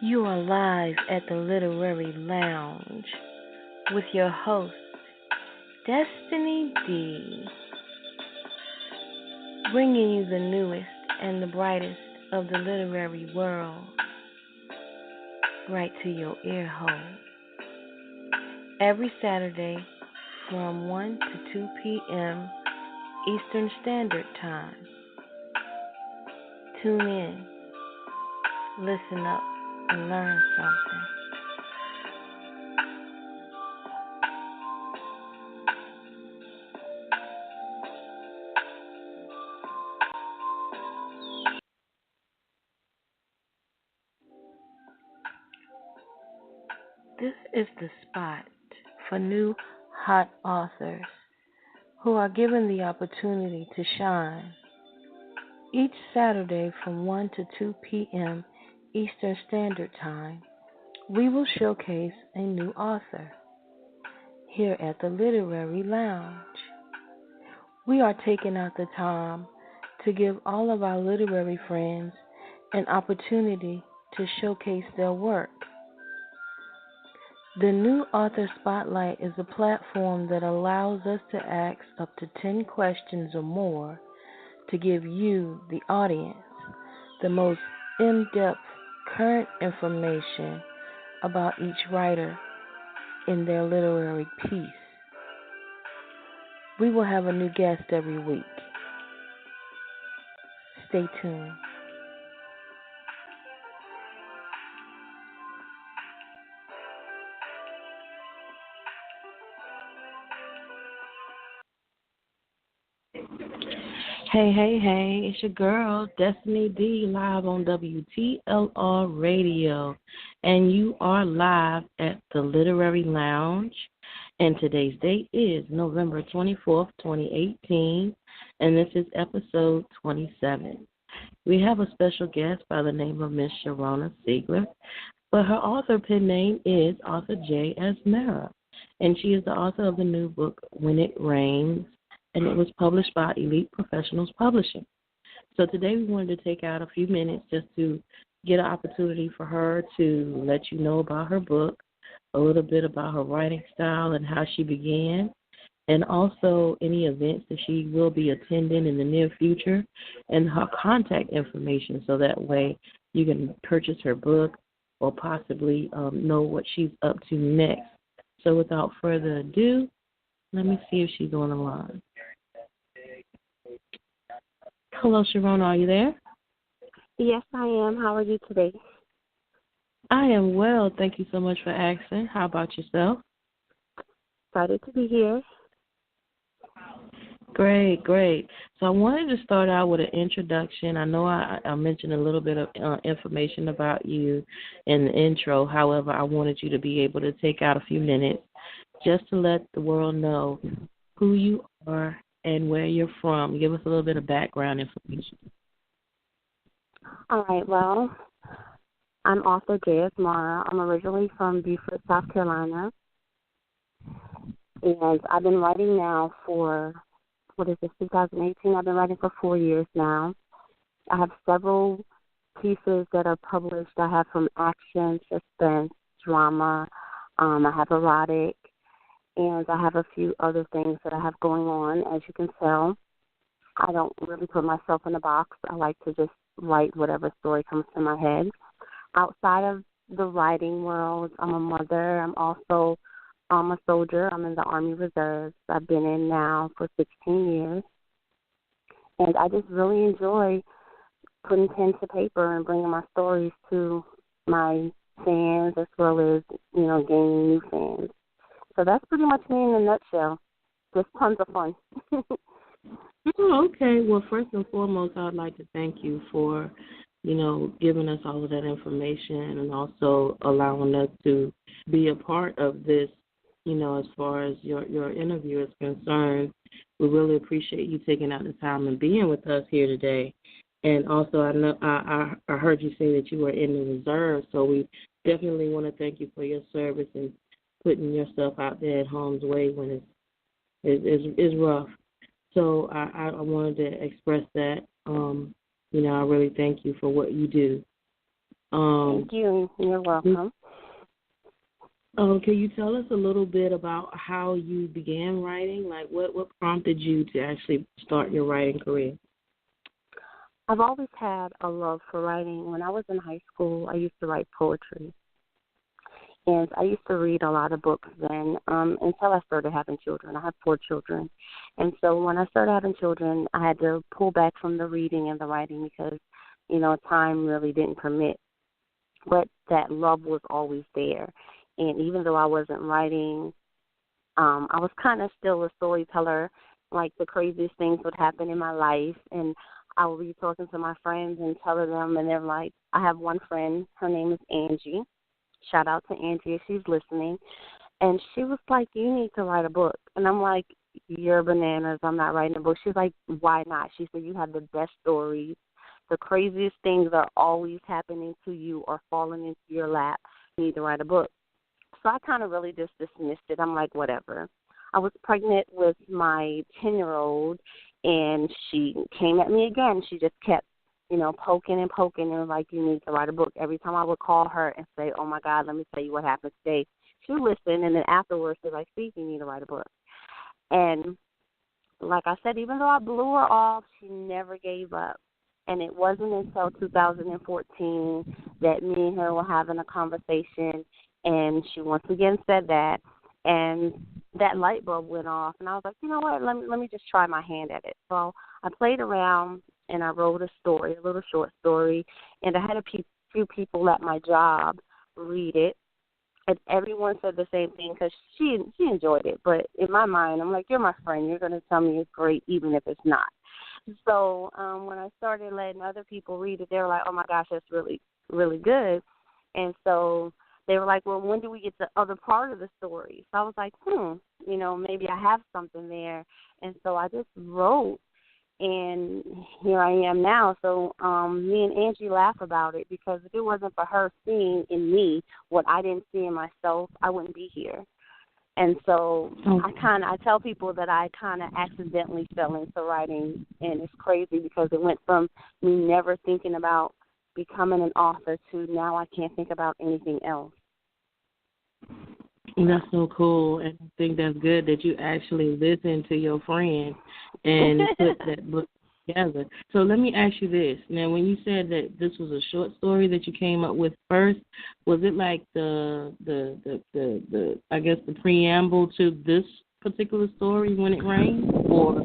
You are live at the Literary Lounge with your host, Destinee D, bringing you the newest and the brightest of the literary world right to your ear hole. Every Saturday from 1 to 2 p.m. Eastern Standard Time. Tune in, listen up, and learn something. This is the spot for new hot authors who are given the opportunity to shine. Each Saturday from 1 to 2 p.m. Eastern Standard Time, we will showcase a new author here at the Literary Lounge. We are taking out the time to give all of our literary friends an opportunity to showcase their work. The New Author Spotlight is a platform that allows us to ask up to 10 questions or more to give you, the audience, the most in-depth current information about each writer in their literary piece. We will have a new guest every week. Stay tuned. Hey, it's your girl, Destinee D, live on WTLR Radio. And you are live at the Literary Lounge. And today's date is November 24th, 2018. And this is episode 27. We have a special guest by the name of Miss Sharona Siegler. But her author pen name is Author J. Asmara. And she is the author of the new book, When It Rains, and it was published by Elite Professionals Publishing. So today we wanted to take out a few minutes just to get an opportunity for her to let you know about her book, a little bit about her writing style and how she began, and also any events that she will be attending in the near future, and her contact information so that way you can purchase her book or possibly know what she's up to next. So without further ado, let me see if she's on the line. Hello, Sharona, are you there? Yes, I am. How are you today? I am well. Thank you so much for asking. How about yourself? Excited to be here. Great. So I wanted to start out with an introduction. I know I mentioned a little bit of information about you in the intro. However, I wanted you to be able to take out a few minutes just to let the world know who you are and where you're from. Give us a little bit of background information. All right, well, I'm author J. Asmara. I'm originally from Beaufort, South Carolina. And I've been writing now for, 2018? I've been writing for 4 years now. I have several pieces that are published. I have from action, suspense, drama. I have erotic. And I have a few other things that I have going on, as you can tell. I don't really put myself in a box. I like to just write whatever story comes to my head. Outside of the writing world, I'm a mother. I'm also a soldier. I'm in the Army Reserves. I've been in now for 16 years. And I just really enjoy putting pen to paper and bringing my stories to my fans as well as, gaining new fans. So that's pretty much me in a nutshell. Just tons of fun. Oh, okay. Well, first and foremost, I'd like to thank you for, giving us all of that information and also allowing us to be a part of this, as far as your interview is concerned. We really appreciate you taking out the time and being with us here today. And also, I know I heard you say that you were in the reserve, so we definitely want to thank you for your service and putting yourself out there at harm's way when it's rough. So I wanted to express that. I really thank you for what you do. Thank you. You're welcome. Can you tell us a little bit about how you began writing? Like, what prompted you to actually start your writing career? I've always had a love for writing. When I was in high school, I used to write poetry. And I used to read a lot of books then until I started having children. I have 4 children. And so when I started having children, I had to pull back from the reading and the writing because, time really didn't permit. But that love was always there. And even though I wasn't writing, I was kind of still a storyteller. Like the craziest things would happen in my life. And I would be talking to my friends and telling them, and they're like, I have one friend, her name is Angie. Shout out to Angie if she's listening. And she was like, you need to write a book. And I'm like, you're bananas. I'm not writing a book. She's like, why not? She said, you have the best stories. The craziest things are always happening to you or falling into your lap. You need to write a book. So I kind of really just dismissed it. I'm like, whatever. I was pregnant with my 10-year-old, and she came at me again. She just kept, poking and was like, you need to write a book. Every time I would call her and say, oh, my God, let me tell you what happened today, she would listen, and then afterwards she's like, see, you need to write a book. And like I said, even though I blew her off, she never gave up. And it wasn't until 2014 that me and her were having a conversation, and she once again said that, and that light bulb went off, and I was like, you know what, let me just try my hand at it. So I played around, and I wrote a little short story, and I had a few people at my job read it, and everyone said the same thing because she enjoyed it. But in my mind, I'm like, you're my friend. You're going to tell me it's great even if it's not. So when I started letting other people read it, they were like, oh, my gosh, that's really, really good. And so they were like, well, when do we get the other part of the story? So I was like, maybe I have something there. And so I just wrote, and here I am now. So me and Angie laugh about it because if it wasn't for her seeing in me what I didn't see in myself, I wouldn't be here. And so I tell people that I kind of accidentally fell into writing, and it's crazy because it went from me never thinking about becoming an author to now I can't think about anything else. That's so cool, and I think that's good that you actually listened to your friend and put that book together. So let me ask you this. Now, when you said that this was a short story that you came up with first, was it like the I guess the preamble to this particular story, When It Rains, or?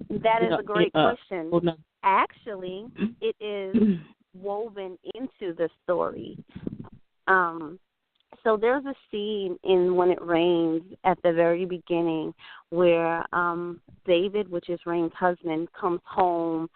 That is a great question. No. Actually, it is woven into the story. So there's a scene in When It Rains at the very beginning where David, which is Raynes' husband, comes home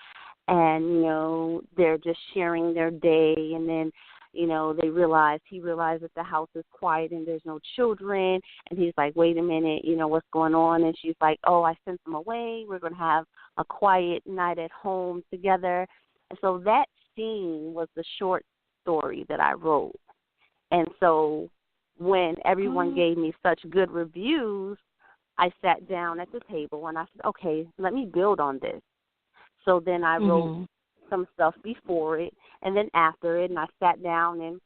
and, they're just sharing their day, and then, he realizes that the house is quiet and there's no children, and he's like, wait a minute, what's going on? And she's like, oh, I sent them away. We're going to have a quiet night at home together. And so that scene was the short story that I wrote. And so when everyone gave me such good reviews, I sat down at the table and I said, okay, let me build on this. So then I wrote some stuff before it and then after it, and I sat down and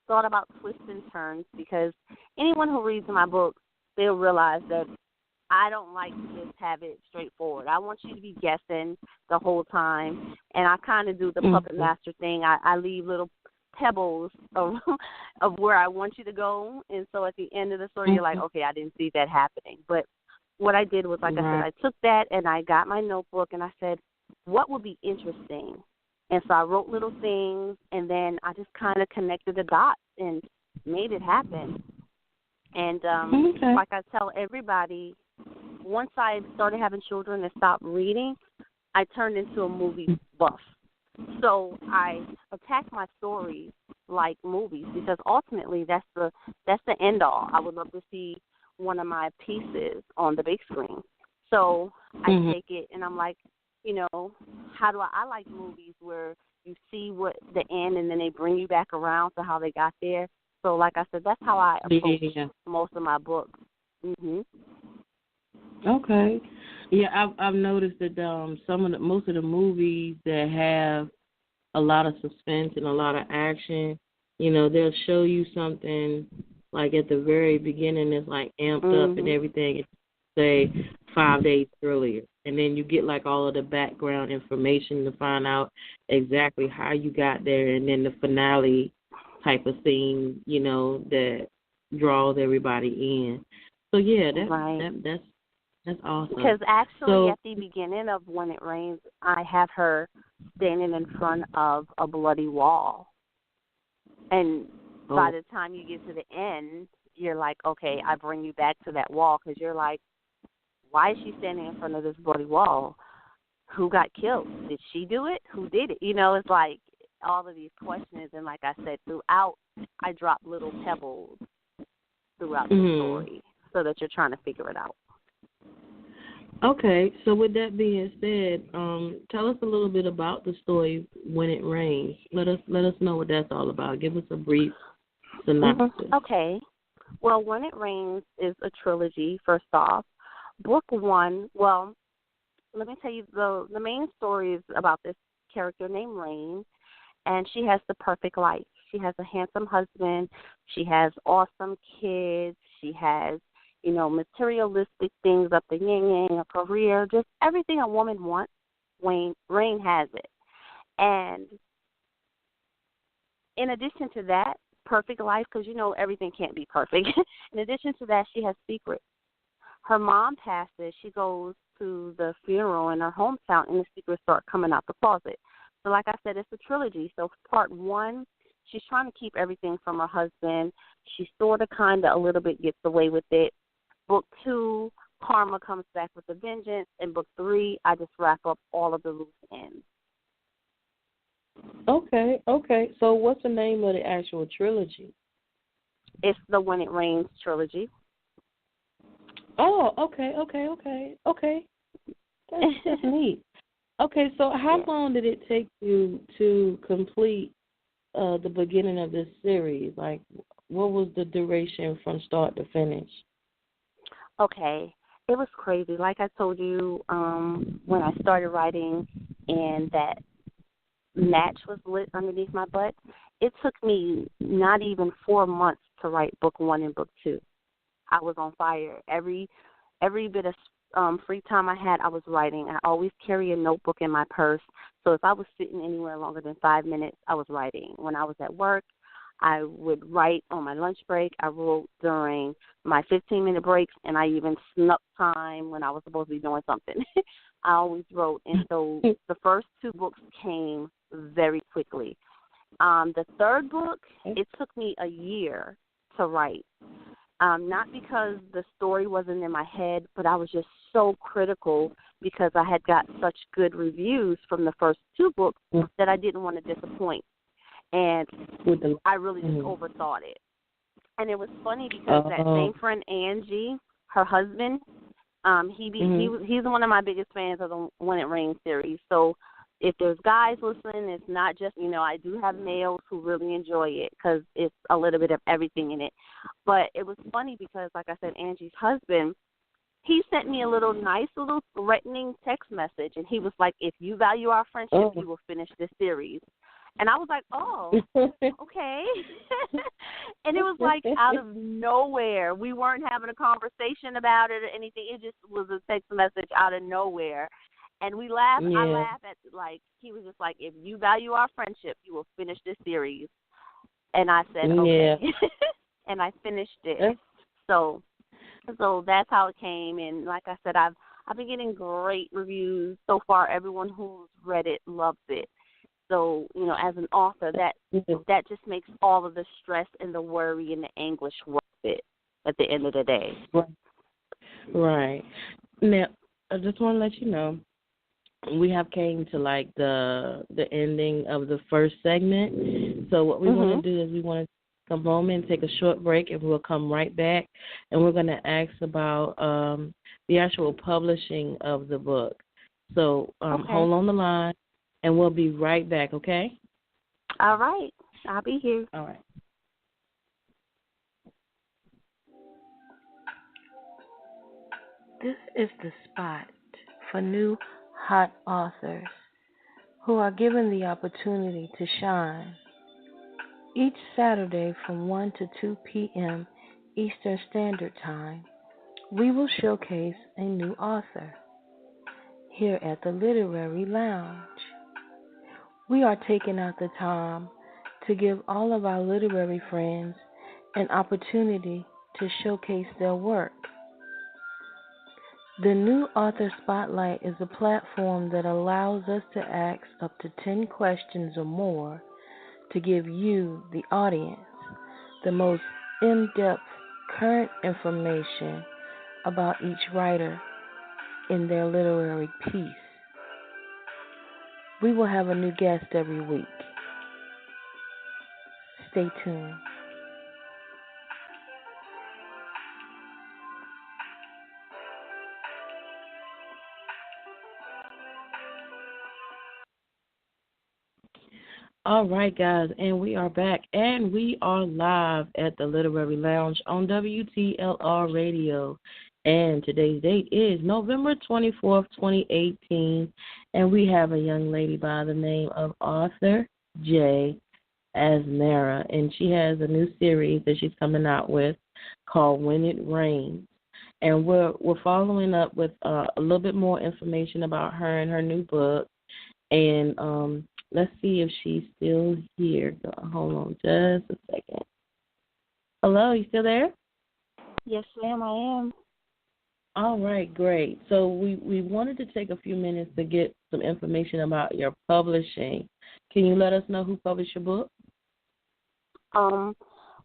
thought about twists and turns, because anyone who reads my book, they'll realize that I don't like to just have it straightforward. I want you to be guessing the whole time, and I kind of do the puppet master thing. I leave little pebbles of where I want you to go, and so at the end of the story, you're like, okay, I didn't see that happening. But what I did was, like I said, I took that and I got my notebook and I said, what would be interesting? And so I wrote little things, and then I just kind of connected the dots and made it happen. And like I tell everybody, once I started having children and stopped reading, I turned into a movie buff. So I attack my stories like movies, because ultimately that's the end all. I would love to see one of my pieces on the big screen. So I take it and I'm like, how do I like movies where you see what the end and then they bring you back around to how they got there. So like I said, that's how I approach most of my books. Okay. Yeah, I've noticed that most of the movies that have a lot of suspense and a lot of action. They'll show you something like at the very beginning it's like amped up and everything, and say 5 days earlier. And then you get like all of the background information to find out exactly how you got there, and then the finale type of scene, that draws everybody in. So yeah, that's awesome. Because actually at the beginning of When It Rains, I have her standing in front of a bloody wall. And by the time you get to the end, you're like, okay, I bring you back to that wall, because you're like, why is she standing in front of this bloody wall? Who got killed? Did she do it? Who did it? It's like all of these questions. And like I said, throughout, I drop little pebbles throughout the story so that you're trying to figure it out. Okay, so with that being said, tell us a little bit about the story When It Rains. Let us know what that's all about. Give us a brief synopsis. Okay. Well, When It Rains is a trilogy, first off. Book one, well, let me tell you, the main story is about this character named Raynes, and she has the perfect life. She has a handsome husband. She has awesome kids. She has, materialistic things up the yin-yang, a career, just everything a woman wants. Rayne has it. And in addition to that, perfect life, because everything can't be perfect. In addition to that, she has secrets. Her mom passes. She goes to the funeral in her hometown, and the secrets start coming out the closet. So like I said, it's a trilogy. So part one, she's trying to keep everything from her husband. She sort of, kind of, a little bit gets away with it. Book two, karma comes back with a vengeance. And book three, I just wrap up all of the loose ends. Okay. So what's the name of the actual trilogy? It's the When It Rains trilogy. Oh, okay. That's neat. Okay, so how long did it take you to complete the beginning of this series? Like, what was the duration from start to finish? Okay, it was crazy. Like I told you, when I started writing and that match was lit underneath my butt, it took me not even 4 months to write book one and book two. I was on fire. Every bit of free time I had, I was writing. I always carry a notebook in my purse. So if I was sitting anywhere longer than 5 minutes, I was writing. When I was at work, I would write on my lunch break. I wrote during my 15-minute breaks, and I even snuck time when I was supposed to be doing something. I always wrote. And so the first two books came very quickly. The third book, it took me a year to write. Not because the story wasn't in my head, but I was just so critical because I had got such good reviews from the first two books that I didn't want to disappoint. And I really just overthought it. And it was funny because that same friend, Angie, her husband, he's one of my biggest fans of the When It Rains series. So if there's guys listening, it's not just, I do have males who really enjoy it because it's a little bit of everything in it. But it was funny because, like I said, Angie's husband, he sent me a nice little threatening text message. And he was like, if you value our friendship, you will finish this series. And I was like, oh, okay. And it was like out of nowhere. We weren't having a conversation about it or anything. It just was a text message out of nowhere. And we laughed. Yeah. I laughed at, he was just like, if you value our friendship, you will finish this series. And I said, okay. Yeah. And I finished it. Yeah. So that's how it came. And like I said, I've been getting great reviews so far. Everyone who's read it loves it. So, as an author, that just makes all of the stress and the worry and the anguish worth it at the end of the day. Right. Now, I just want to let you know, we have came to the ending of the first segment. So what we want to do is we want to take a moment, take a short break, and we'll come right back. And we're going to ask about the actual publishing of the book. So hold on the line, and we'll be right back, okay? All right. I'll be here. All right. This is the spot for new hot authors who are given the opportunity to shine. Each Saturday from 1 to 2 p.m. Eastern Standard Time, we will showcase a new author here at the Literary Lounge. We are taking out the time to give all of our literary friends an opportunity to showcase their work. The new Author Spotlight is a platform that allows us to ask up to 10 questions or more to give you, the audience, the most in-depth current information about each writer in their literary piece. We will have a new guest every week. Stay tuned. All right, guys, and we are back, and we are live at the Literary Lounge on WTLR Radio. And today's date is November 24th, 2018, and we have a young lady by the name of Author J. Asmara, and she has a new series that she's coming out with called When It Rains. And we're following up with a little bit more information about her and her new book. And let's see if she's still here. Hold on just a second. Hello, you still there? Yes, ma'am, I am. All right, great. So we wanted to take a few minutes to get some information about your publishing. Can you let us know who published your book?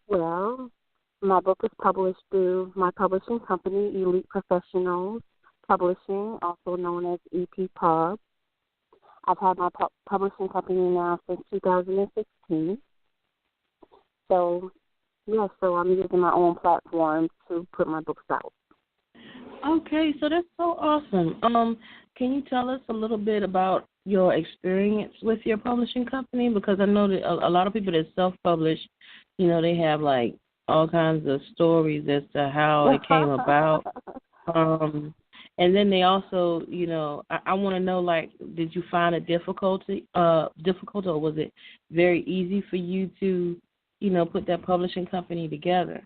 Well, my book is published through my publishing company, Elite Professionals Publishing, also known as EP Pub. I've had my publishing company now since 2016. So I'm using my own platform to put my books out. Okay, so that's so awesome. Can you tell us a little bit about your experience with your publishing company? Because I know that a lot of people that self-publish, they have like all kinds of stories as to how it came about. And then they also, I want to know, like, did you find it difficult, or was it very easy for you to, put that publishing company together?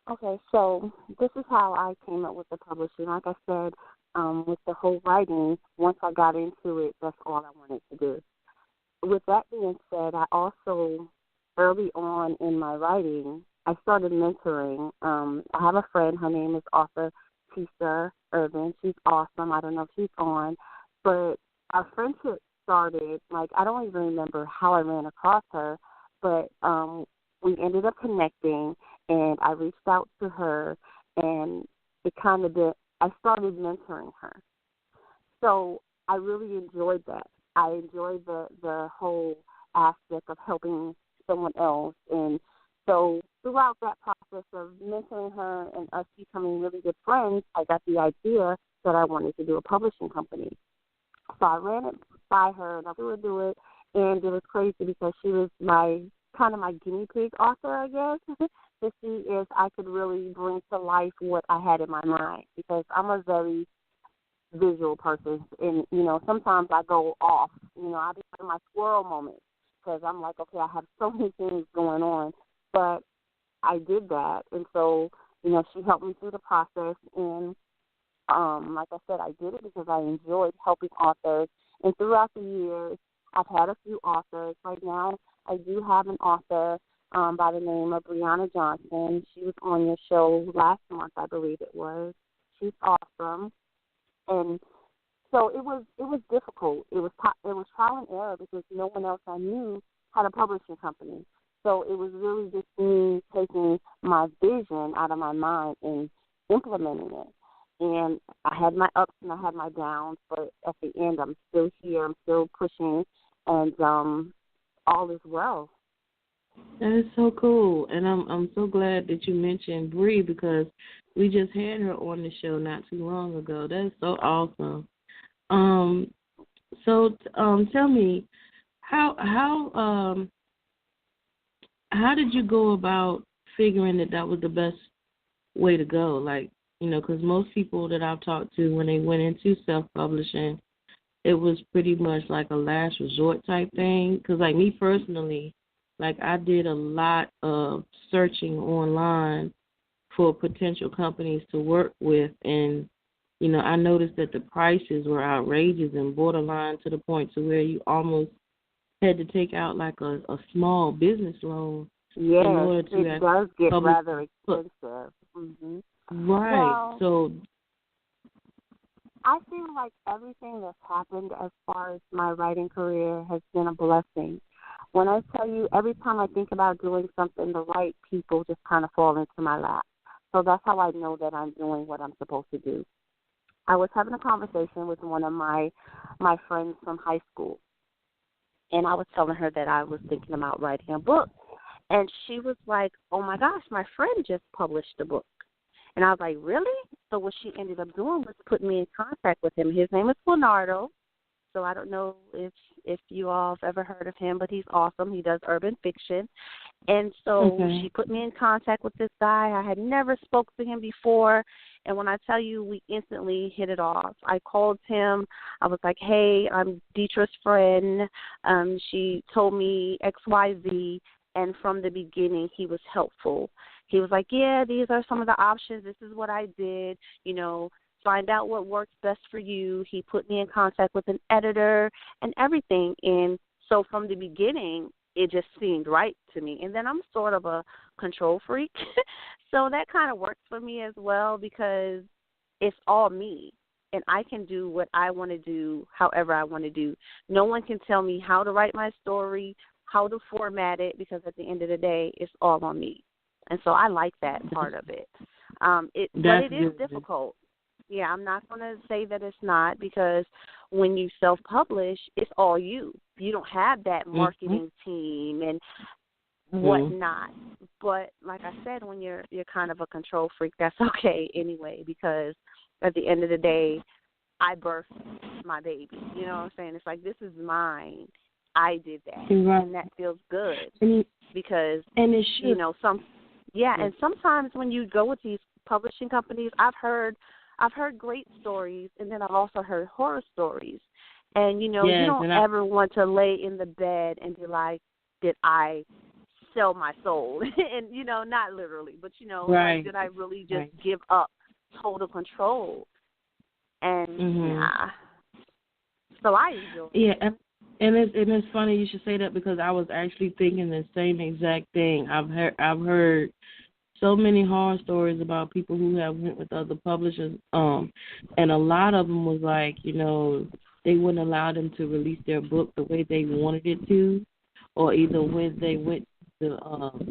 Okay, so this is how I came up with the publishing. Like I said, with the whole writing, once I got into it, that's all I wanted to do. With that being said, I also, early on in my writing, I started mentoring. I have a friend, her name is author Tisha Irvin. She's awesome. I don't know if she's on, but our friendship started, I don't even remember how I ran across her, but we ended up connecting, and I reached out to her, and I started mentoring her. So I really enjoyed that. I enjoyed the whole aspect of helping someone else, and so throughout that process of mentoring her and us becoming really good friends, I got the idea that I wanted to do a publishing company. So I ran it by her, and I would do it, and it was crazy because she was my guinea pig author, I guess, to see if I could really bring to life what I had in my mind, because I'm a very visual person, and, sometimes I go off. I be having my squirrel moment because I'm like, okay, I have so many things going on, but I did that, and so, she helped me through the process, and like I said, I did it because I enjoyed helping authors, and throughout the years, I've had a few authors. Right now, I do have an author by the name of Brianna Johnson. She was on your show last month, I believe it was. She's awesome, and so it was difficult. It was trial and error because no one else I knew had a publishing company. So it was really just me taking my vision out of my mind and implementing it. And I had my ups and I had my downs, but at the end, I'm still here. I'm still pushing, and all is well. That is so cool, and I'm so glad that you mentioned Bree because we just had her on the show not too long ago. That is so awesome. Tell me, how did you go about figuring that was the best way to go? Because most people that I've talked to when they went into self-publishing, it was pretty much like a last resort type thing. Because, like, me personally, like, I did a lot of searching online for potential companies to work with, and, you know, I noticed that the prices were outrageous and borderline to the point to where you almost had to take out, like, a small business loan in order to it does get rather expensive. Mm-hmm. Right. Well, So, I feel like everything that's happened as far as my writing career has been a blessing. When I tell you, every time I think about doing something, the right people just kind of fall into my lap. So that's how I know that I'm doing what I'm supposed to do. I was having a conversation with one of my friends from high school, and I was telling her that I was thinking about writing a book. And she was like, oh, my gosh, my friend just published a book. And I was like, really? So what she ended up doing was putting me in contact with him. His name is Leonardo. So I don't know if you all have ever heard of him, but he's awesome. He does urban fiction. And so she put me in contact with this guy. I had never spoke to him before. And when I tell you, we instantly hit it off. I called him. I was like, hey, I'm Deetra's friend. She told me XYZ. And from the beginning, he was helpful. He was like, yeah, these are some of the options. This is what I did. You know, find out what works best for you. He put me in contact with an editor and everything. And so from the beginning, it just seemed right to me. And then I'm sort of a control freak. So that kind of works for me as well because it's all me. And I can do what I want to do however I want to do. No one can tell me how to write my story, how to format it, because at the end of the day, it's all on me. And so I like that part of it. But it is difficult. Yeah, I'm not going to say that it's not because when you self-publish, it's all you. You don't have that marketing team and whatnot. But like I said, when you're kind of a control freak, that's okay anyway because at the end of the day, I birthed my baby. You know what I'm saying? It's like this is mine. I did that, and that feels good because you know and sometimes when you go with these publishing companies, I've heard great stories, and then I've also heard horror stories, and you know you don't ever want to lay in the bed and be like, did I sell my soul? And you know, not literally, but you know, like, did I really just give up total control? And so I enjoy it. And it's funny you should say that because I was actually thinking the same exact thing. I've heard so many horror stories about people who have went with other publishers, and a lot of them was like, you know, they wouldn't allow them to release their book the way they wanted it to, or either when they went to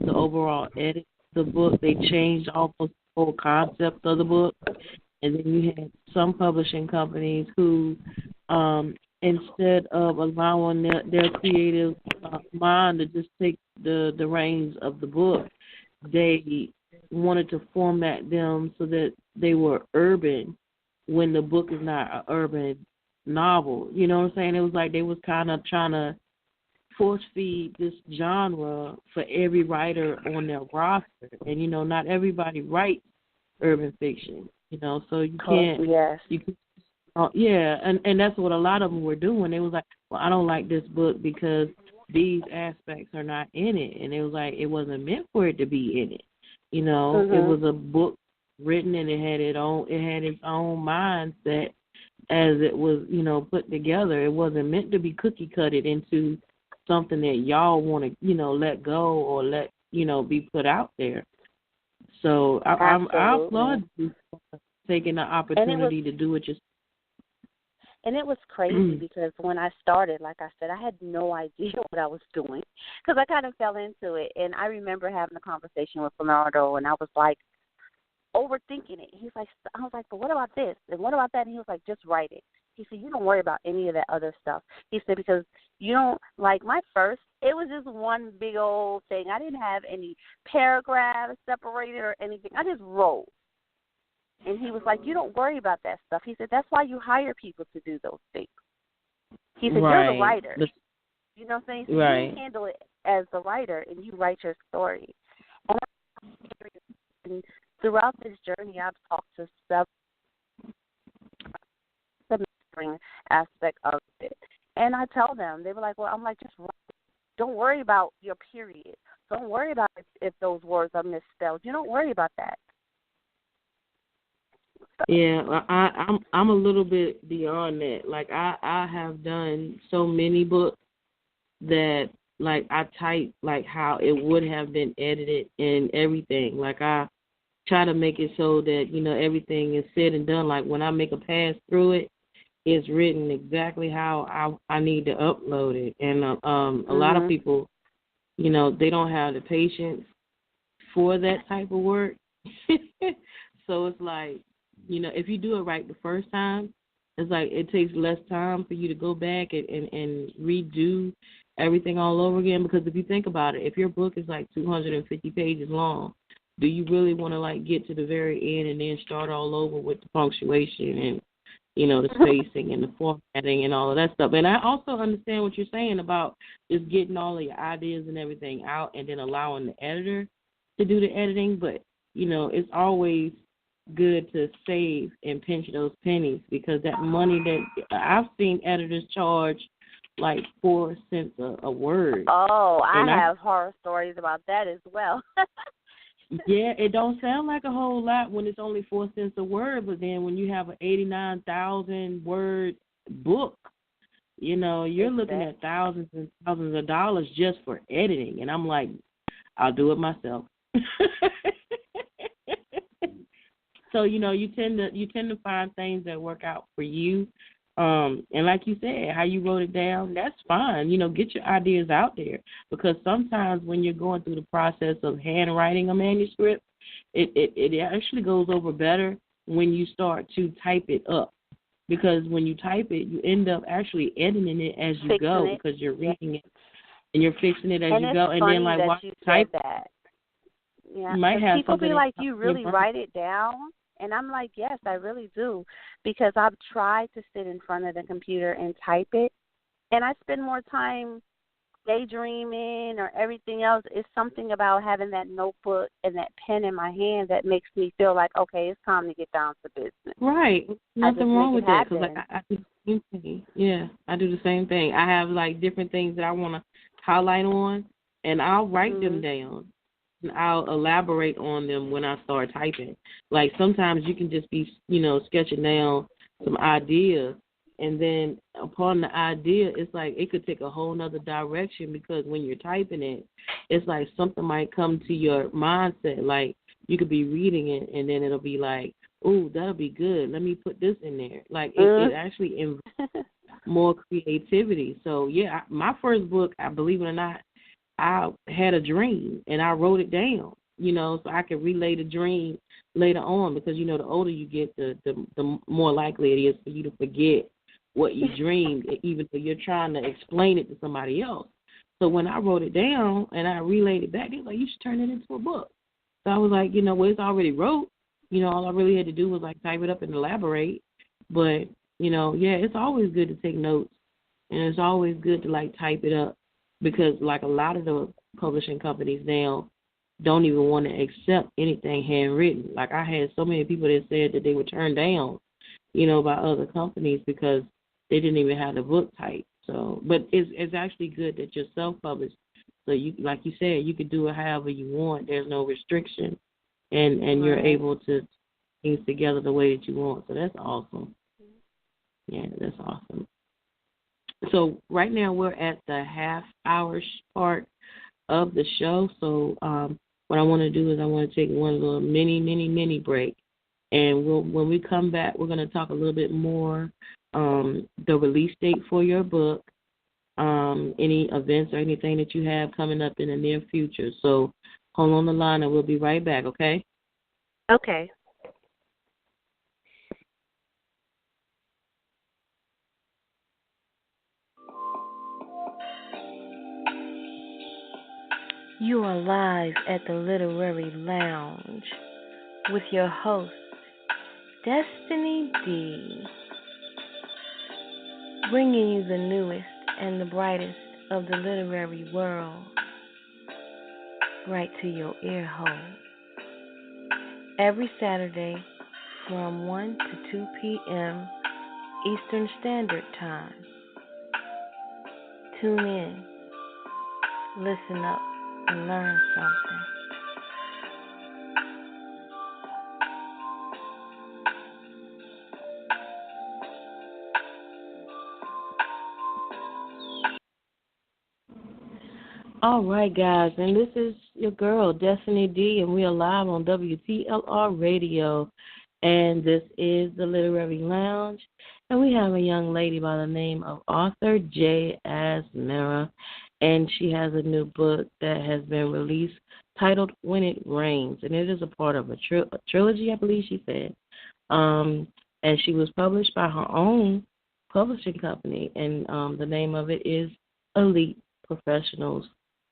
the overall edit of the book, they changed almost the whole concept of the book, and then you had some publishing companies who instead of allowing their creative mind to just take the reins of the book, they wanted to format them so that they were urban when the book is not an urban novel. You know what I'm saying? It was like they was kind of trying to force feed this genre for every writer on their roster. And, you know, not everybody writes urban fiction, you know, so you can't. You can, and that's what a lot of them were doing. They was like, well, I don't like this book because these aspects are not in it. And it was like it wasn't meant for it to be in it. You know, it was a book written and it had its own mindset as it was, you know, put together. It wasn't meant to be cookie cutted into something that y'all want to, you know, let go or let, you know, be put out there. So I applaud you for taking the opportunity to do it yourself. And it was crazy because when I started, like I said, I had no idea what I was doing because I kind of fell into it. And I remember having a conversation with Leonardo, and I was like overthinking it. He's like, I was like, but what about this? And what about that? And he was like, just write it. He said, you don't worry about any of that other stuff. He said, because you don't, like my first, it was just one big old thing. I didn't have any paragraphs separated or anything. I just wrote. And he was like, you don't worry about that stuff. He said, that's why you hire people to do those things. He said, you're the writer. You know what I'm saying? So you handle it as the writer, and you write your story. And throughout this journey, I've talked to several, aspect of it. And I tell them, they were like, well, I'm like, just write. Don't worry about your period. Don't worry about if those words are misspelled. You don't worry about that. Yeah, I'm a little bit beyond that. Like I have done so many books that like I type like how it would have been edited and everything. Like I try to make it so that, you know, everything is said and done. Like when I make a pass through it, it's written exactly how I need to upload it. And a lot of people, you know, they don't have the patience for that type of work. So it's like, you know, if you do it right the first time, it's like it takes less time for you to go back and redo everything all over again. Because if you think about it, if your book is like 250 pages long, do you really want to like get to the very end and then start all over with the punctuation and, you know, the spacing and the formatting and all of that stuff? And I also understand what you're saying about just getting all of your ideas and everything out and then allowing the editor to do the editing. But, you know, it's always good to save and pinch those pennies, because that money that I've seen editors charge like 4 cents a word. Oh, I have horror stories about that as well. Yeah, it don't sound like a whole lot when it's only 4 cents a word, but then when you have an 89,000 word book, you know, you're looking at thousands and thousands of dollars just for editing. And I'm like, I'll do it myself. So, you know, you tend to find things that work out for you. And like you said, how you wrote it down, that's fine. You know, get your ideas out there, because sometimes when you're going through the process of handwriting a manuscript, it actually goes over better when you start to type it up. Because when you type it, you end up actually editing it as you go, because you're reading it and you're fixing it as you go. And then, like, while you type that. Yeah, you might have people something be like, "Do you really write it down?" And I'm like, yes, I really do, because I've tried to sit in front of the computer and type it, and I spend more time daydreaming or everything else. It's something about having that notebook and that pen in my hand that makes me feel like, okay, it's time to get down to business. Right. Nothing wrong with that, because like, I do the same thing. Yeah, I do the same thing. I have like different things that I want to highlight on, and I'll write them down. And I'll elaborate on them when I start typing. Like sometimes you can just be, you know, sketching down some ideas, and then upon the idea, it's like it could take a whole nother direction, because when you're typing it, it's like something might come to your mindset. Like you could be reading it, and then it'll be like, ooh, that'll be good. Let me put this in there. Like it actually involves more creativity. So yeah, my first book, I believe it or not, I had a dream and I wrote it down, you know, so I could relay the dream later on, because, you know, the older you get, the more likely it is for you to forget what you dreamed, even though you're trying to explain it to somebody else. So when I wrote it down and I relayed it back, they was like, you should turn it into a book. So I was like, you know, well, it's already wrote. You know, all I really had to do was like type it up and elaborate. But, you know, yeah, it's always good to take notes, and it's always good to like type it up. Because, like, a lot of the publishing companies now don't even want to accept anything handwritten. Like, I had so many people that said that they were turned down, you know, by other companies because they didn't even have the book typed. So, but it's actually good that you're self-published. So, you, like you said, you can do it however you want. There's no restriction, and you're able to put things together the way that you want. So that's awesome. Yeah, that's awesome. So right now we're at the half-hour part of the show. So what I want to do is I want to take one little mini break. And when we come back, we're going to talk a little bit more the release date for your book, any events or anything that you have coming up in the near future. So hold on the line and we'll be right back, okay? Okay. You are live at the Literary Lounge with your host, Destinee D, bringing you the newest and the brightest of the literary world right to your ear hole. Every Saturday from 1 to 2 p.m. Eastern Standard Time. Tune in, listen up, and learn something. All right, guys, and this is your girl, Destinee D, and we are live on WTLR Radio, and this is the Literary Lounge, and we have a young lady by the name of author J. Asmara, and she has a new book that has been released titled When It Rains, and it is a part of a trilogy, I believe she said, and she was published by her own publishing company, and the name of it is Elite Professionals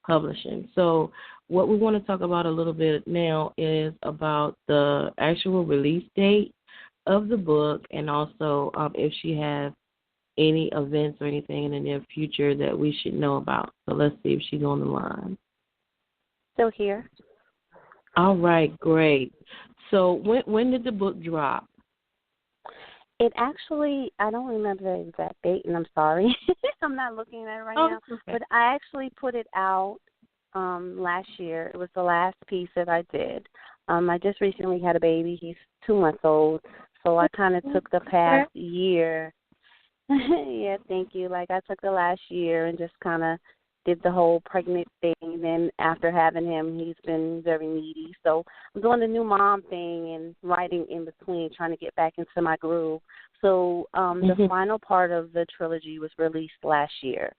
Publishing. So what we want to talk about a little bit now is about the actual release date of the book, and also if she has any events or anything in the near future that we should know about. So let's see if she's on the line. Still here. All right, great. So when did the book drop? It actually, I don't remember the exact date, and I'm sorry. I'm not looking at it right now. Okay. But I actually put it out last year. It was the last piece that I did. I just recently had a baby. He's 2 months old. So I kind of took the past year. Yeah, thank you. Like I took the last year and just kind of did the whole pregnant thing. And then after having him, he's been very needy. So I'm doing the new mom thing and writing in between, trying to get back into my groove. So the final part of the trilogy was released last year.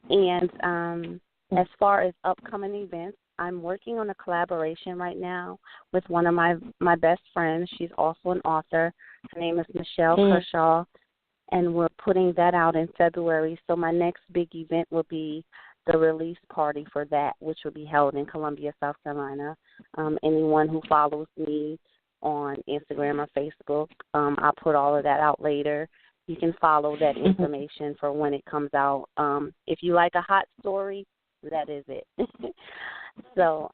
And as far as upcoming events, I'm working on a collaboration right now with one of my best friends. She's also an author. Her name is Michelle Kershaw. And we're putting that out in February. So my next big event will be the release party for that, which will be held in Columbia, South Carolina. Anyone who follows me on Instagram or Facebook, I'll put all of that out later. You can follow that information for when it comes out. If you like a hot story, that is it. So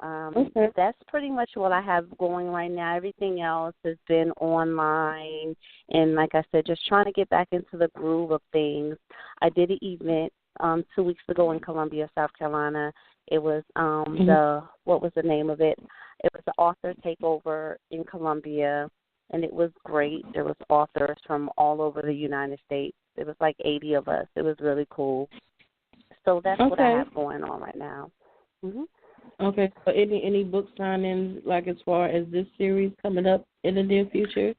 that's pretty much what I have going right now. Everything else has been online, and like I said, just trying to get back into the groove of things. I did an event 2 weeks ago in Columbia, South Carolina. It was what was the name of it? It was the author takeover in Columbia, and it was great. There was authors from all over the United States. It was like 80 of us. It was really cool. So that's what I have going on right now. Okay, so any book signings, like as far as this series coming up in the near future?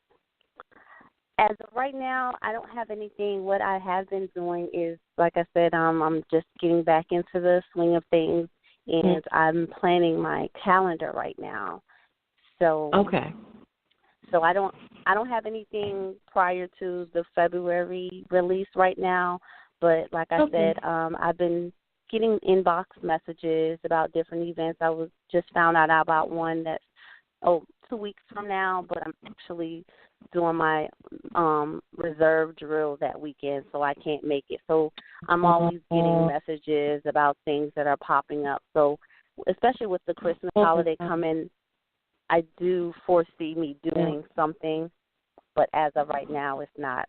As of right now, I don't have anything. What I have been doing is, like I said, I'm just getting back into the swing of things, and I'm planning my calendar right now. So So I don't have anything prior to the February release right now, but like I said, I've been getting inbox messages about different events. I was just found out about one that's 2 weeks from now, but I'm actually doing my reserve drill that weekend, so I can't make it. So I'm always getting messages about things that are popping up. So especially with the Christmas holiday coming, I do foresee me doing something, but as of right now, it's not.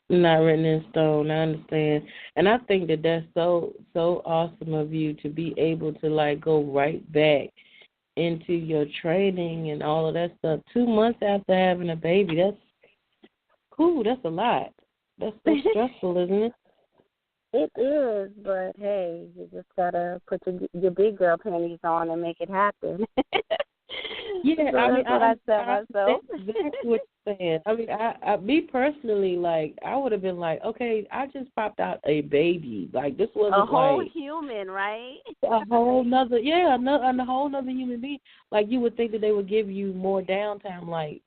Not written in stone, I understand. And I think that that's so awesome of you to be able to, like, go right back into your training and all of that stuff. 2 months after having a baby, that's cool. That's a lot. That's so stressful, isn't it? It is, but, hey, you just got to put your big girl panties on and make it happen. Yeah, so I mean, that's what I tell myself. That's exactly what you're saying. I mean, I me personally, like, I would have been like, okay, I just popped out a baby. Like, this wasn't a whole like human, right? a whole nother, a whole nother human being. Like, you would think that they would give you more downtime, like,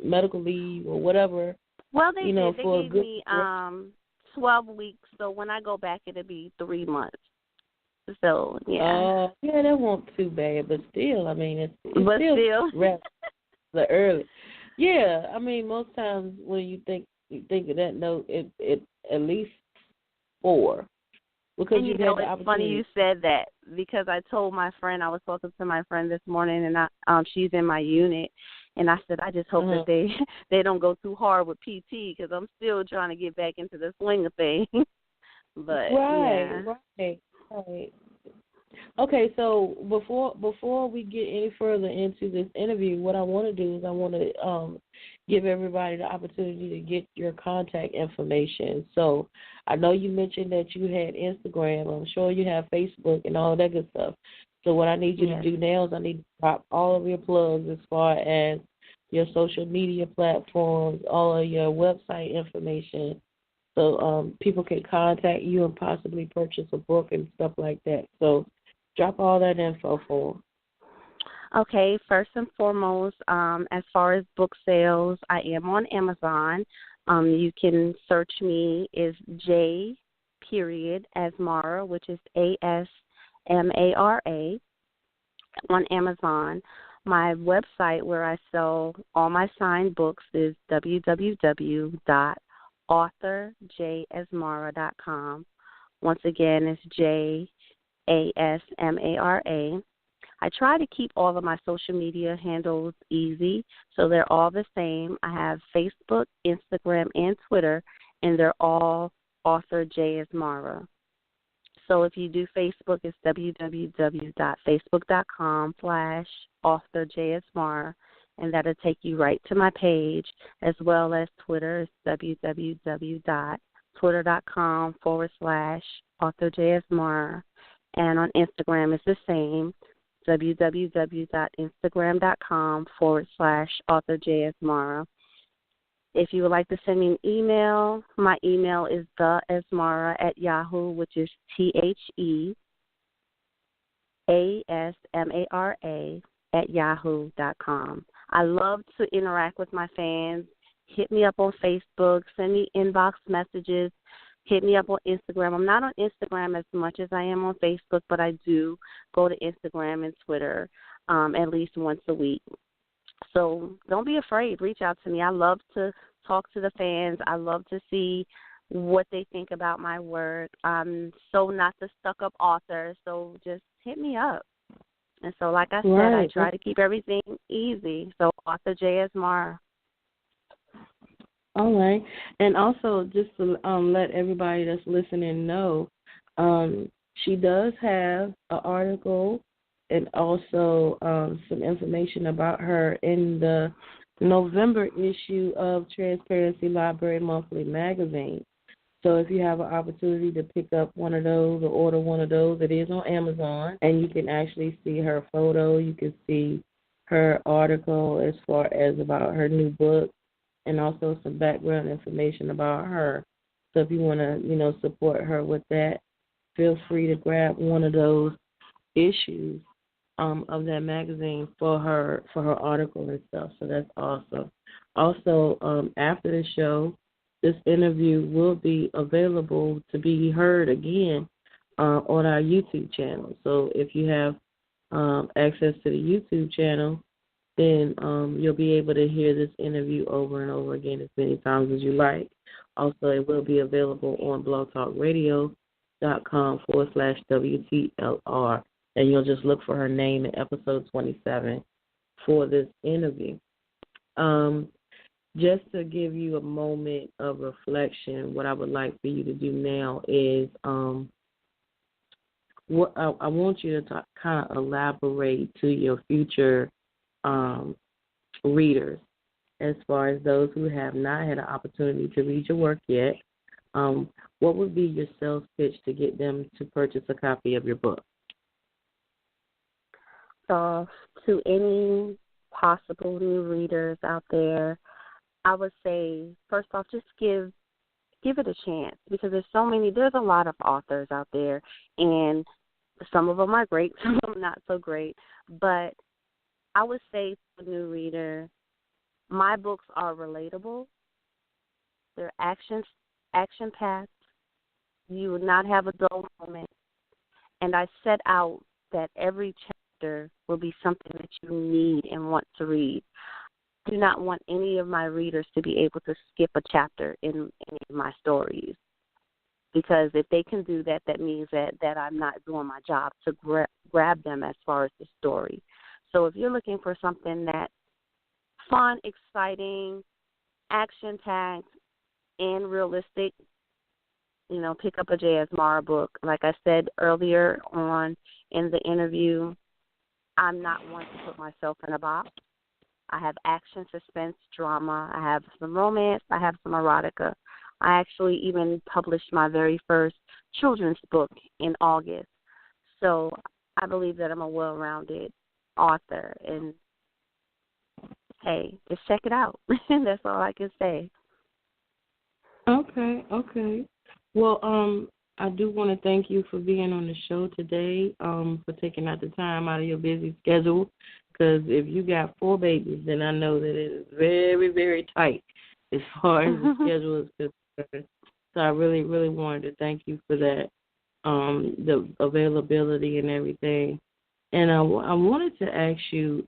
medical leave or whatever. Well, they did. They for gave me 12 weeks, so when I go back, it'll be 3 months. So, yeah. Yeah, that won't too bad, but still, I mean, it's still. the early. Yeah, I mean, most times when you think of that note, it at least 4. Because and it's funny you said that, because I told my friend, I was talking to my friend this morning, and she's in my unit, And I said, I just hope that Mm-hmm. they don't go too hard with PT because I'm still trying to get back into the swing of things. But, Right, yeah. right. Okay, so before we get any further into this interview, what I want to do is I want to give everybody the opportunity to get your contact information. So I know you mentioned that you had Instagram. I'm sure you have Facebook and all that good stuff. So what I need you to Yes. do now is I need to drop all of your plugs as far as your social media platforms, all of your website information, so people can contact you and possibly purchase a book and stuff like that. So drop all that info for 'em. Okay, first and foremost, as far as book sales, I am on Amazon. You can search me is J period Asmara, which is Asmara on Amazon. My website where I sell all my signed books is www.authorjasmara.com. Once again, it's Jasmara. I try to keep all of my social media handles easy, so they're all the same. I have Facebook, Instagram, and Twitter, and they're all author J. Asmara. So if you do Facebook, it's www.facebook.com/author J. Asmara, and that'll take you right to my page, as well as Twitter. It's www.twitter.com/author J. Asmara. And on Instagram, it's the same, www.instagram.com/author J. Asmara. If you would like to send me an email, my email is theasmara@yahoo, which is TheAsmara@yahoo.com. I love to interact with my fans. Hit me up on Facebook, send me inbox messages, hit me up on Instagram. I'm not on Instagram as much as I am on Facebook, but I do go to Instagram and Twitter at least once a week. So don't be afraid. Reach out to me. I love to talk to the fans. I love to see what they think about my work. I'm so not the stuck-up author, so just hit me up. And so, like I said, I Right. try to keep everything easy. So author J. Asmara. All right. And also, just to let everybody that's listening know, she does have an article and also some information about her in the November issue of Transparency Library Monthly magazine. So if you have an opportunity to pick up one of those or order one of those, it is on Amazon, and you can actually see her photo. You can see her article as far as about her new book, and also some background information about her. So if you want to, support her with that, feel free to grab one of those issues of that magazine for her article and stuff. So that's awesome. Also, after the show, this interview will be available to be heard again on our YouTube channel. So if you have access to the YouTube channel, then you'll be able to hear this interview over and over again as many times as you like. Also, it will be available on blogtalkradio.com/WTLR, and you'll just look for her name in episode 27 for this interview. Just to give you a moment of reflection, what I would like for you to do now is what I want you to kind of elaborate to your future readers, as far as those who have not had an opportunity to read your work yet. What would be your sales pitch to get them to purchase a copy of your book? So to any possible new readers out there, I would say, first off, just give it a chance, because there's a lot of authors out there, and some of them are great, some of them not so great. But I would say to a new reader, my books are relatable. They're action-packed. You will not have a dull moment. And I set out that every chapter will be something that you need and want to read. I do not want any of my readers to be able to skip a chapter in any of my stories, because if they can do that, that means that I'm not doing my job to grab them as far as the story. So if you're looking for something that fun, exciting, action-packed, and realistic. Pick up a J. Asmara book. Like I said earlier on in the interview, I'm not one to put myself in a box. I have action, suspense, drama. I have some romance. I have some erotica. I actually even published my very first children's book in August. So I believe that I'm a well-rounded author. And, hey, just check it out. That's all I can say. Okay. Well, I do want to thank you for being on the show today, for taking out the time out of your busy schedule. Because if you got 4 babies, then I know that it is very, very tight as far as the schedule is concerned. So I really, really wanted to thank you for that, the availability and everything. And I wanted to ask you,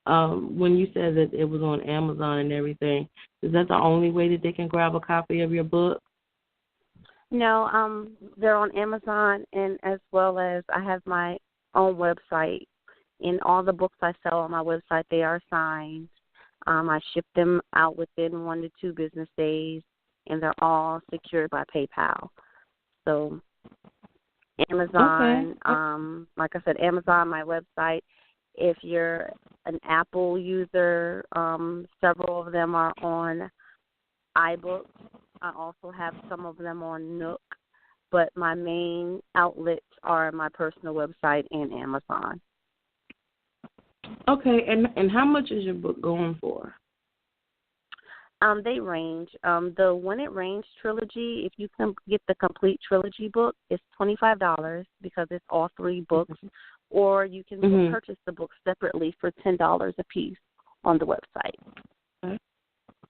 when you said that it was on Amazon and everything, is that the only way that they can grab a copy of your book? No, they're on Amazon, and as well as I have my own website. And all the books I sell on my website, they are signed. I ship them out within 1 to 2 business days, and they're all secured by PayPal. So Amazon, Okay. like I said, Amazon, my website. If you're an Apple user, several of them are on iBooks. I also have some of them on Nook, but my main outlets are my personal website and Amazon. Okay, and how much is your book going for? They range. The When It Rains trilogy, if you can get the complete trilogy book, it's $25 because it's all 3 books, or you can purchase the book separately for $10 a piece on the website.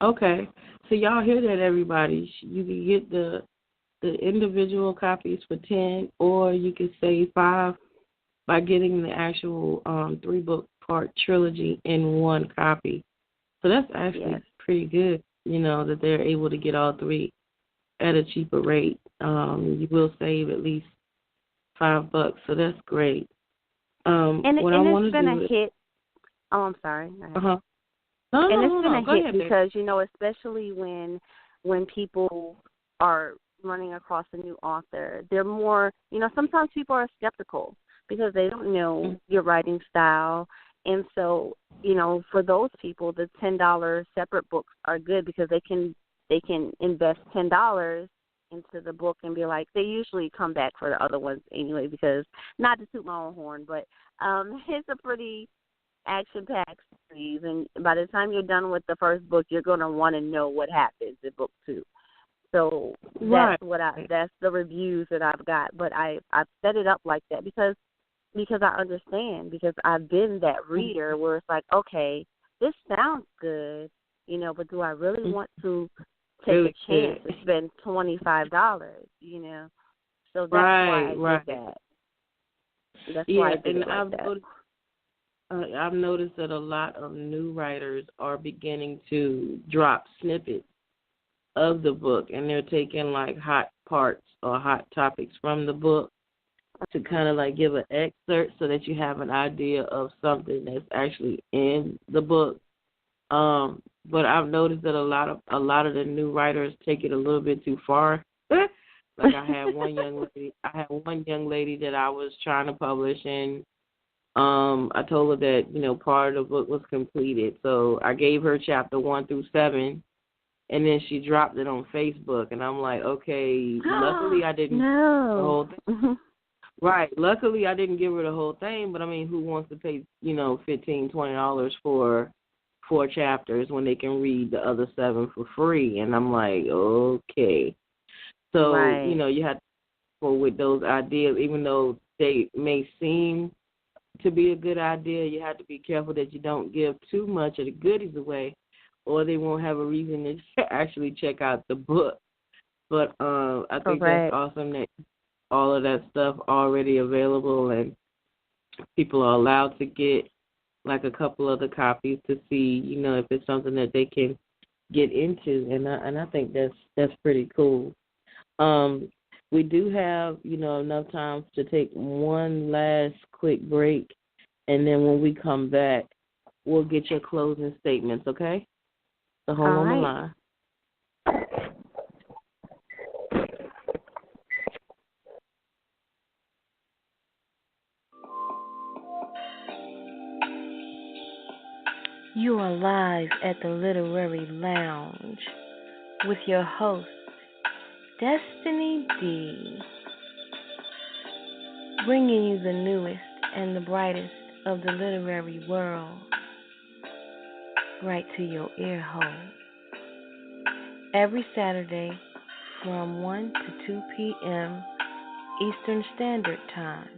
Okay, so y'all hear that, everybody? You can get the individual copies for 10, or you can save 5 by getting the actual 3-book part trilogy in 1 copy. So that's actually pretty good, that they're able to get all 3 at a cheaper rate. You will save at least $5, so that's great. And it's been a hit. Oh, I'm sorry. Uh-huh. And it's been a hit ahead, because, especially when people are running across a new author, they're more, sometimes people are skeptical because they don't know your writing style. And so, for those people, the $10 separate books are good because they can invest $10 into the book and be like, they usually come back for the other ones anyway because, not to toot my own horn, but it's a pretty action-packed series, and by the time you're done with the first book, you're going to want to know what happens in book 2. So that's the reviews that I've got, but I've set it up like that because I understand, because I've been that reader where it's like, okay, this sounds good, but do I really want to take a chance to spend $25, So that's why I did that. That's why I did it like that. I've noticed that a lot of new writers are beginning to drop snippets of the book, and they're taking like hot parts or hot topics from the book to kind of like give an excerpt so that you have an idea of something that's actually in the book. But I've noticed that a lot of the new writers take it a little bit too far. Like I had one young lady that I was trying to publish, and I told her that, part of the book was completed. So I gave her chapter 1 through 7, and then she dropped it on Facebook. And I'm like, okay, luckily I didn't give her the whole thing. Right. Luckily I didn't give her the whole thing, but I mean, who wants to pay, $15, $20 for 4 chapters when they can read the other 7 for free? And I'm like, okay. So, you have to go with those ideas, even though they may seem to be a good idea, you have to be careful that you don't give too much of the goodies away, or they won't have a reason to actually check out the book. But I think that's awesome that all of that stuff already available, and people are allowed to get like a couple of the copies to see, if it's something that they can get into, and I think that's pretty cool. We do have, enough time to take one last quick break, and then when we come back, we'll get your closing statements, okay? So hold All on the right. line. You are live at the Literary Lounge with your host, Destinee D, bringing you the newest and the brightest of the literary world right to your ear hole. Every Saturday from 1 to 2 p.m. Eastern Standard Time.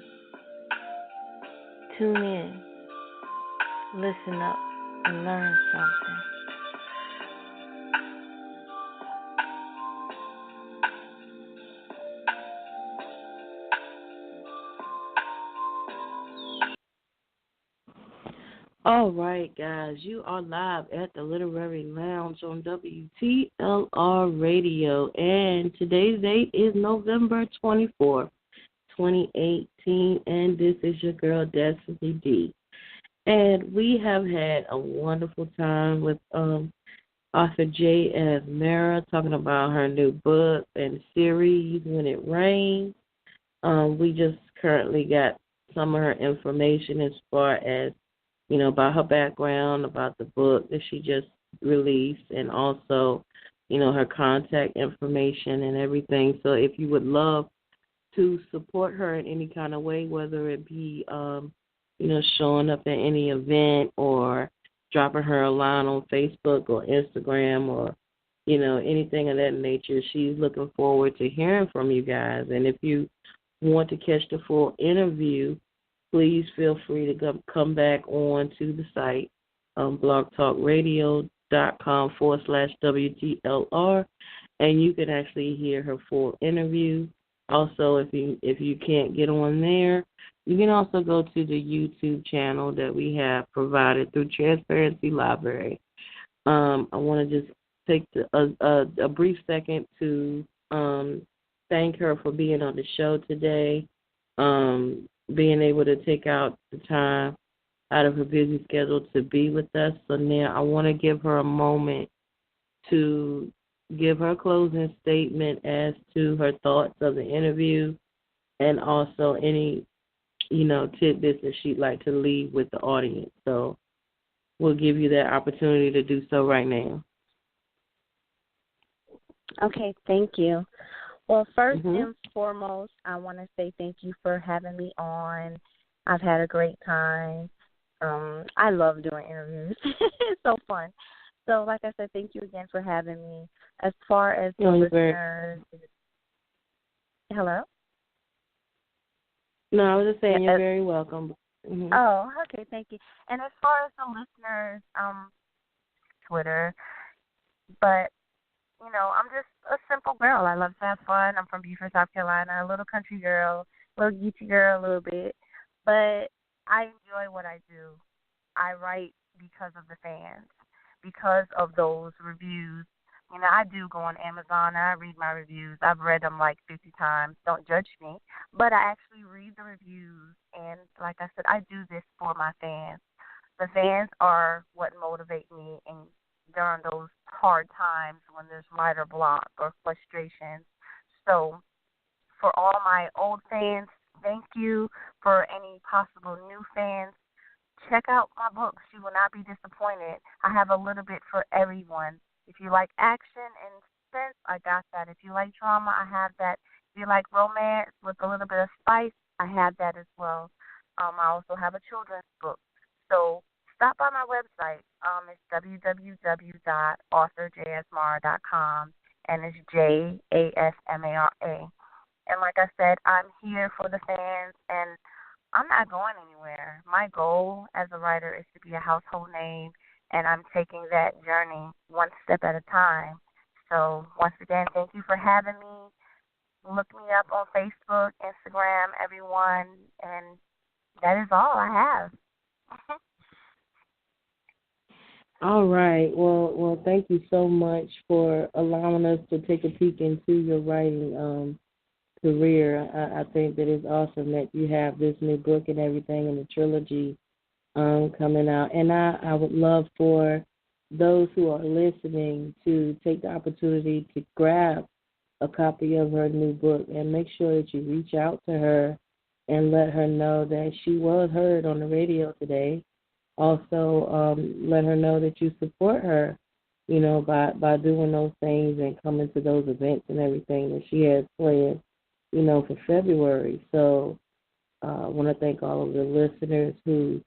Tune in, listen up, and learn something. All right, guys, you are live at the Literary Lounge on WTLR Radio, and today's date is November 24th, 2018, and this is your girl, Destinee D. And we have had a wonderful time with author J. Asmara talking about her new book and series, When It Rains. We just currently got some of her information as far as, you know, about her background, about the book that she just released, and also, you know, her contact information and everything. So if you would love to support her in any kind of way, whether it be, you know, showing up at any event or dropping her a line on Facebook or Instagram or, you know, anything of that nature, she's looking forward to hearing from you guys. And if you want to catch the full interview, please feel free to come back on to the site, blogtalkradio.com/WTLR, and you can actually hear her full interview. Also, if you can't get on there, you can also go to the YouTube channel that we have provided through Transparency Library. I want to just take a brief second to thank her for being on the show today, being able to take out the time out of her busy schedule to be with us. So now I want to give her a moment to give her closing statement as to her thoughts of the interview and also any, you know, tidbits that she'd like to leave with the audience. So we'll give you that opportunity to do so right now. Okay, thank you. Well, first and foremost, I want to say thank you for having me on. I've had a great time. I love doing interviews. It's so fun. So, like I said, thank you again for having me. As far as the listeners, hello? No, I was just saying you're very welcome. Mm-hmm. Oh, okay, thank you. And as far as the listeners, Twitter, but, you know, I'm just a simple girl. I love to have fun. I'm from Beaufort, South Carolina, a little country girl, a little geeky girl a little bit. But I enjoy what I do. I write because of the fans, because of those reviews. You know, I do go on Amazon and I read my reviews. I've read them like 50 times. Don't judge me. But I actually read the reviews. And like I said, I do this for my fans. The fans are what motivate me during those hard times when there's writer block or frustration. So for all my old fans, thank you. For any possible new fans, check out my books. You will not be disappointed. I have a little bit for everyone. If you like action and suspense, I got that. If you like drama, I have that. If you like romance with a little bit of spice, I have that as well. I also have a children's book. So stop by my website. It's www.authorjasmara.com, and it's JASMARA. And like I said, I'm here for the fans, and I'm not going anywhere. My goal as a writer is to be a household name, and I'm taking that journey one step at a time. So once again, thank you for having me. Look me up on Facebook, Instagram, everyone, and that is all I have. All right. Well, thank you so much for allowing us to take a peek into your writing career. I think that it's awesome that you have this new book and everything in the trilogy coming out. And I would love for those who are listening to take the opportunity to grab a copy of her new book and make sure that you reach out to her and let her know that she was heard on the radio today. Also, let her know that you support her, by doing those things and coming to those events and everything that she has planned, for February. So I want to thank all of the listeners who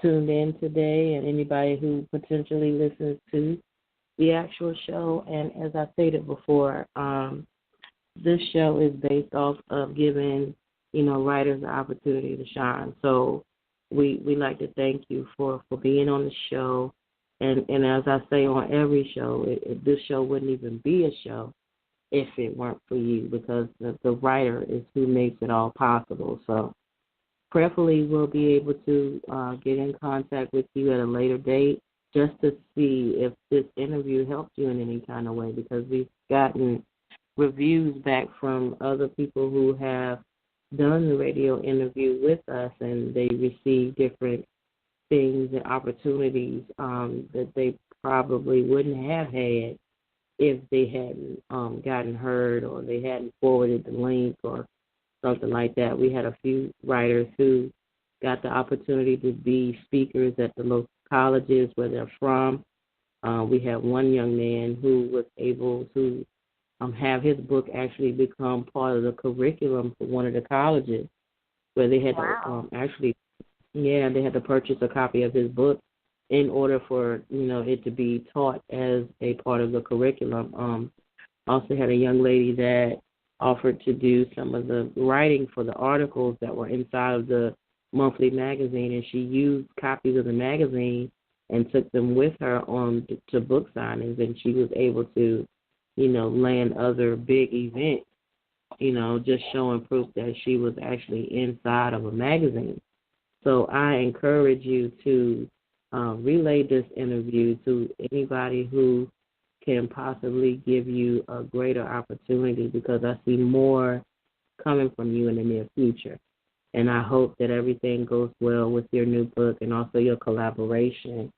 tuned in today and anybody who potentially listens to the actual show. And as I stated before, this show is based off of giving, writers the opportunity to shine. So we like to thank you for being on the show. And as I say on every show, this show wouldn't even be a show if it weren't for you, because the writer is who makes it all possible. So prayerfully, we'll be able to get in contact with you at a later date just to see if this interview helped you in any kind of way, because we've gotten reviews back from other people who have done the radio interview with us, and they received different things and opportunities that they probably wouldn't have had if they hadn't gotten heard or they hadn't forwarded the link or something like that. We had a few writers who got the opportunity to be speakers at the local colleges where they're from. We had one young man who was able to have his book actually become part of the curriculum for one of the colleges, where they had to they had to purchase a copy of his book in order for it to be taught as a part of the curriculum. Also had a young lady that offered to do some of the writing for the articles that were inside of the monthly magazine, and she used copies of the magazine and took them with her on to book signings, and she was able to, land other big events, just showing proof that she was actually inside of a magazine. So I encourage you to relay this interview to anybody who can possibly give you a greater opportunity, because I see more coming from you in the near future. And I hope that everything goes well with your new book and also your collaboration.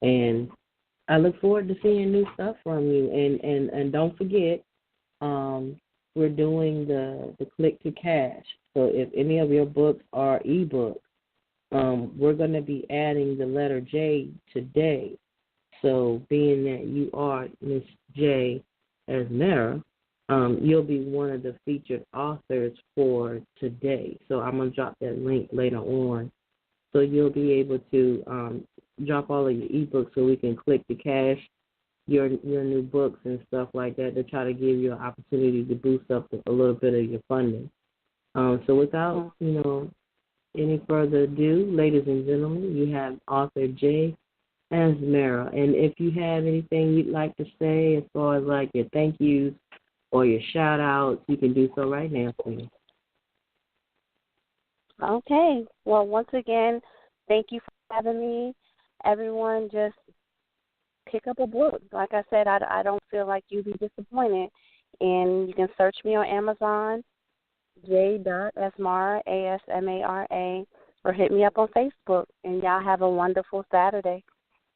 And I look forward to seeing new stuff from you. And don't forget, we're doing the click to cash. So if any of your books are ebooks, we're going to be adding the letter J today. So being that you are Miss J. Asmara, you'll be one of the featured authors for today. So I'm going to drop that link later on. So you'll be able to drop all of your ebooks so we can click to cash your new books and stuff like that to try to give you an opportunity to boost up a little bit of your funding. So without, any further ado, ladies and gentlemen, you have author J. Asmara. And if you have anything you'd like to say as far as like your thank yous or your shout outs, you can do so right now, please. Okay. Well, once again, thank you for having me. Everyone, just pick up a book. Like I said, I don't feel like you'll be disappointed. And you can search me on Amazon, J.Asmara, Asmara, or hit me up on Facebook. And y'all have a wonderful Saturday.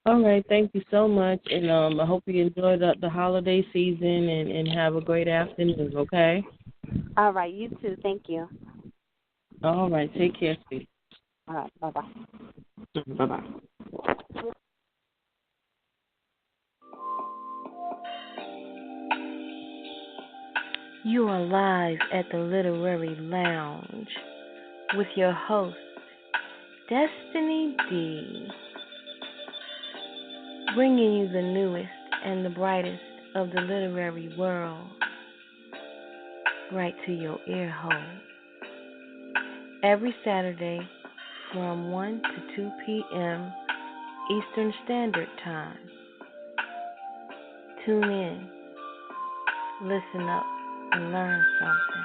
All right, thank you so much, and I hope you enjoy the holiday season and have a great afternoon, okay? All right, you too. Thank you. All right, take care, sweetie. All right, bye-bye. Bye-bye. You are live at the Literary Lounge with your host, Destinee D, bringing you the newest and the brightest of the literary world right to your ear hole. Every Saturday from 1 to 2 p.m. Eastern Standard Time. Tune in, listen up, and learn something.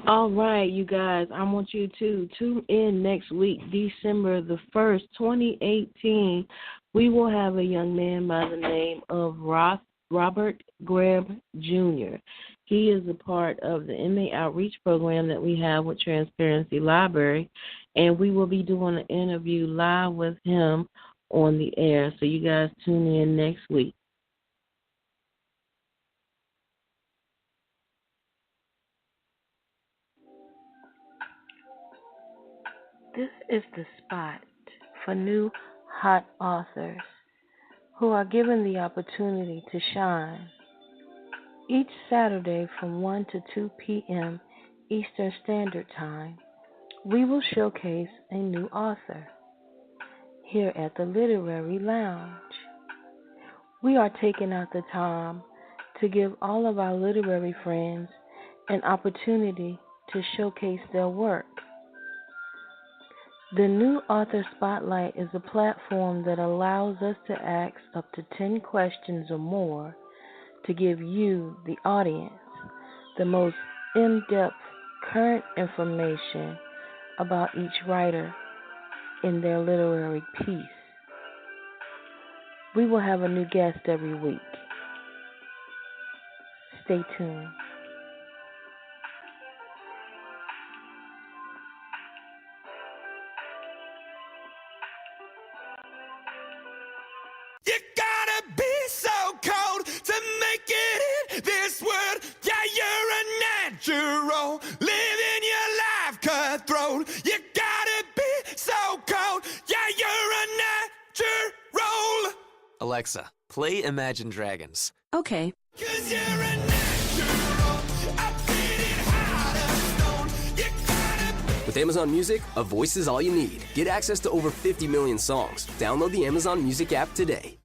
All All right, you guys, I want you to tune in next week, December the 1st, 2018. We will have a young man by the name of Robert Graham Jr. He is a part of the inmate outreach program that we have with Transparency Library, and we will be doing an interview live with him on the air. So you guys tune in next week. This is the spot for new hot authors who are given the opportunity to shine. Each Saturday from 1 to 2 p.m. Eastern Standard Time, we will showcase a new author here at the Literary Lounge. We are taking out the time to give all of our literary friends an opportunity to showcase their work. The new Author Spotlight is a platform that allows us to ask up to 10 questions or more to give you, the audience, the most in-depth current information about each writer in their literary piece. We will have a new guest every week. Stay tuned. You gotta be so cold to make it in this world. Yeah, you're a natural, living your life cutthroat. You gotta be so cold. Yeah, you're a natural. Alexa, play Imagine Dragons. Okay. 'Cause you're a natural. I'm feeling hot as stone. You gotta With Amazon Music, a voice is all you need. Get access to over 50 million songs. Download the Amazon Music app today.